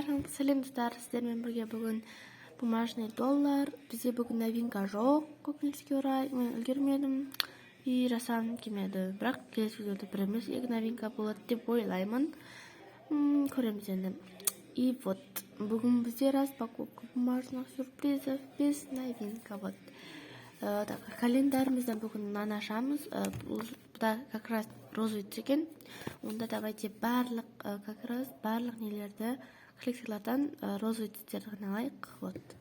Сәлем сіздермен бірге бүгін бумажный доллар. Бізде бүгін новинка жоқ, өкінішке орай. Мен үлгермедім и жасағым келмеді. Бірақ келесі видеода бір емес екі новинка болады деп ойлаймын. Көреміз енді. И вот, бүгін бізде распаковка бумажных сюрпризов без новинка. Вот. Календарімізден бүгін мынаны ашамыз. Бұда как раз розовый екен. Онда давайте барлық нелерді, коллекциялардан розовый цветтерді ғана алайық. Вот.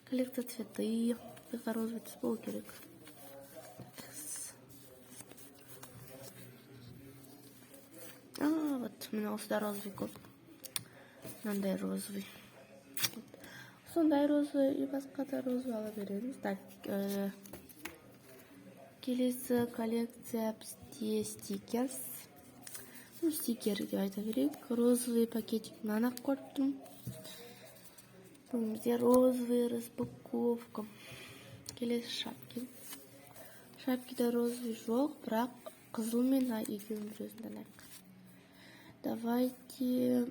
Коллекция цветы. Бізде розовый цвет болу керек. Вот, мына осыда розовый көп. Мынандай розовый. Сондай розовый и басқа да розовый ала береміз. Так, келесі коллекция бізде стикерс. Стикер деп айта берейік. Розовый пакетик мынаны көрдім. Бізде розовый распаковка. Келесі шапки. Шапкида розовый жоқ, бірақ қызыл мен екеуін біреуін алайық. Давайте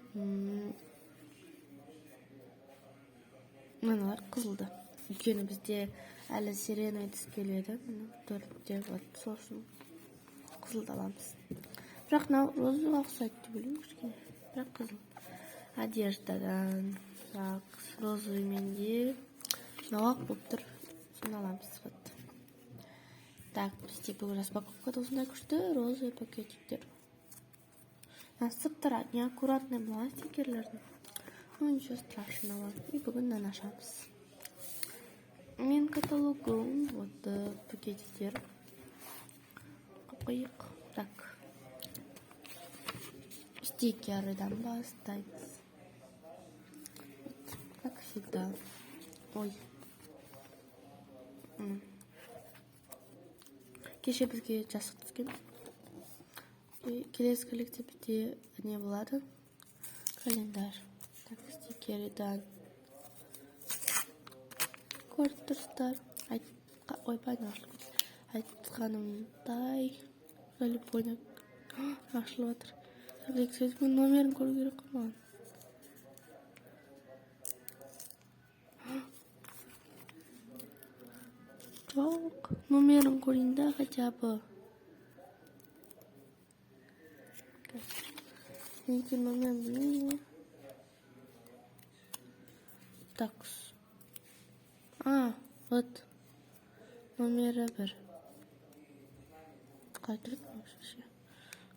мыналар қызылды. Өйткені бізде әлі сирена түсіп келеді. Төртте вот сосын қызылды аламыз. Бірақ мынау розовыйға ұқсайды деп ойлаймын кішкене. Бірақ қызыл. Одеждадан. Так, розовый менде мынау ақ болып тұр. Соны аламыз. Вот. Так, бізде бүгін распаковкада осындай күшті розовый пакетиктер. Насып тұрады, неаккуратный была стикерлердің. Ну, ничего страшного. И бүгін мынаны ашамыз. Мен каталогым, вот пакетиктер. Қойық. Так. Стикерден бастаймыз. Как всегда. Ой. Кеше бізге жасық түскен. Келесі коллекция бізде не болады? Календар. Так, стикерден. Көріп тұрсыздар. Ой, айтқанымдай. Жалып ойнап. Ашылып отыр. Коллекцияның номерін көру керек қой. Жоқ, номерін көрейін да хотя бы. Менікі номерін білмеймін. Так. Вот. Номері бір. Қайтырып көшіше.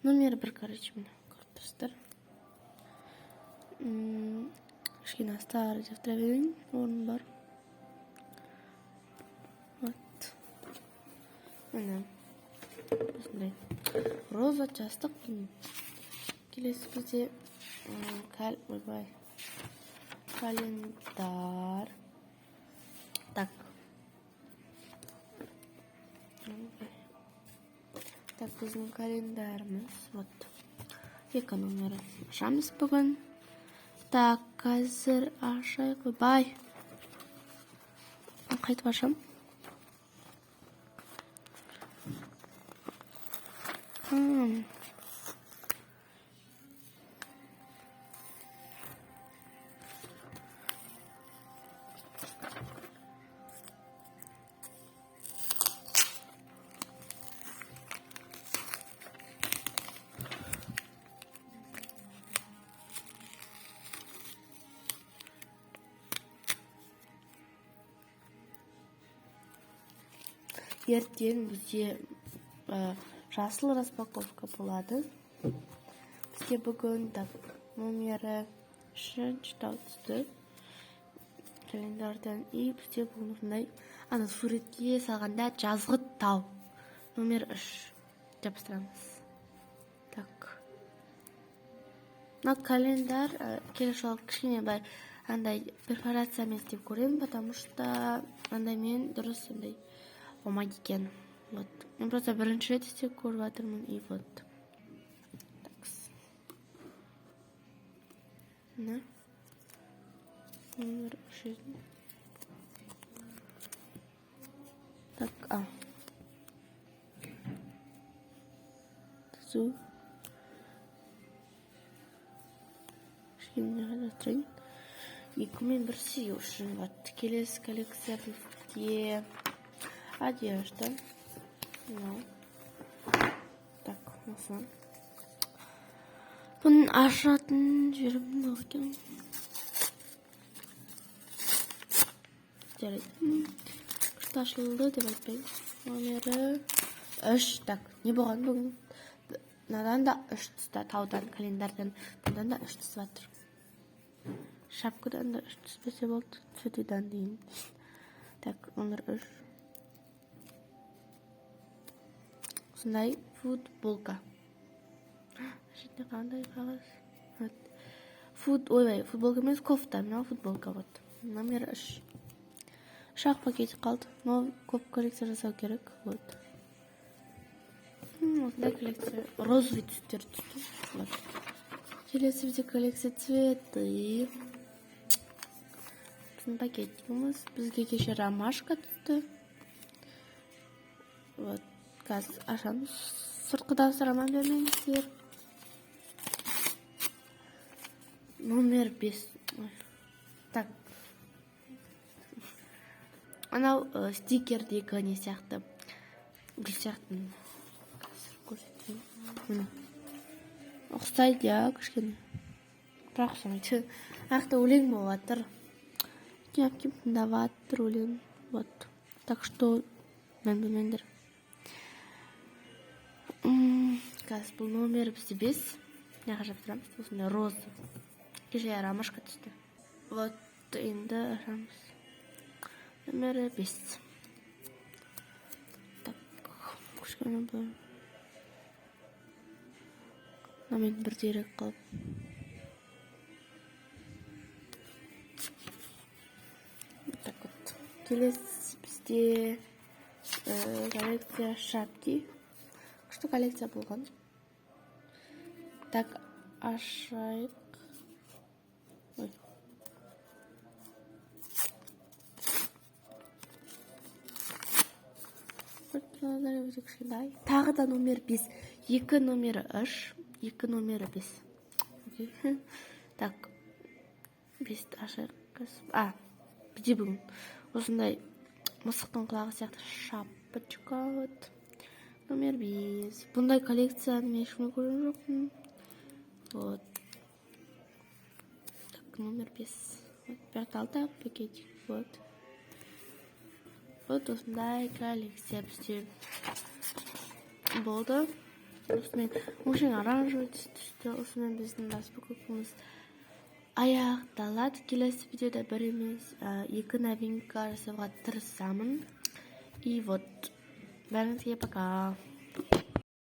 Номері бір, короче, мені көріп тұрсыздар. Кішкене астағары деп тұра берейін. Орын бар. Вот. Міне. Осындай. Роза жастық. Келесі бізде календар. Так. Так, біздің календарымыз. Вот. Екі номері. Ашамыз бүгін. Так, қазір ашайық. Бай. Қайтып ашам. Ертең бізде жасыл распаковка болады. Бізде бүгін номері 3 тау түсті. Календардан. И бізде бүгін осындай суретке салғанда жазғы тау. Номер 3 деп бастырамыз. Так. Мына календар келесі жолы кішкене бай перфорация емес деп көремін, потому что мен дұрыс болмайды екен. Вот. Мен просто бірінші рет істеп көріп жатырмын. И вот. Такс. Мына. Номер 3. Так, Түзу. Кішкене жасырайын. 2 мен 1 сый үшін. Вот келесі коллекция бізде одежда. Так, осы. Бұның ашатын жерім жоқ екен. Жарайды. Күшті ашылды деп айтпаймын. Номері 3. Так, не болған бүгін? Мынадан да 3 түсті, таудан, календардан. Бұндан да 3 түсіп жатыр. Шапкадан да 3 түспесе болды. Цветыдан дейін. Так, номер 3. Сондай футболка. Шетіне қандай қағаз? Футболка емес, кофта. Мына футболка вот. Номер 3. Шақ пакеті қалды. Но көп коллекция жасау керек. Вот. Осындай коллекция. Розовый түстер түсті. Вот. Келесі бізде коллекция цветы. Біздің пакетіміз. Бізге кеше ромашка түсті. Вот. Қазір ашамыз. Сұртқыдан сұраман бермеңіздер. Номер 5. Так. Анау стикердегі не сияқты. Гүл сияқты. Қазір көрсетейін. Ұқсайды, я, кішкене. Бірақ ұқсамайды. Аяқта өлең болып жатыр. Кем тыңдап жатыр өлең. Вот. Так что мән білмеңдер. Қазір бұл номер бізде 5. Не қажап тұрамыз? Осындай розы. Кеше ромашка түсті. Вот енді ашамыз. Номері 5. Так, кішкене бұл. Мен бір дерек қалып. Так вот. Келесі бізде коллекция шапки. Күшті коллекция болған. Так, ашайық. Ой. Тағы да номер 5. 2 номері 3. 2 номері 5. Так. 5-ті ашайық. Бізде бүгін осындай мысықтың құлағы сияқты шапочка. Номер 5. Бұндай коллекцияны мен ешкімде көрген жоқпын. Вот. Так, номер 5. Вот, берталда пакетик. Вот. Вот осындай коллекция бізде болды. Осымен өшін оранжевый түсті. Осымен біздің распаковкамыз аяқталады. Келесі видеода бір емес 2 новинка жасауға тырысамын. И вот. Бәріңізге пока.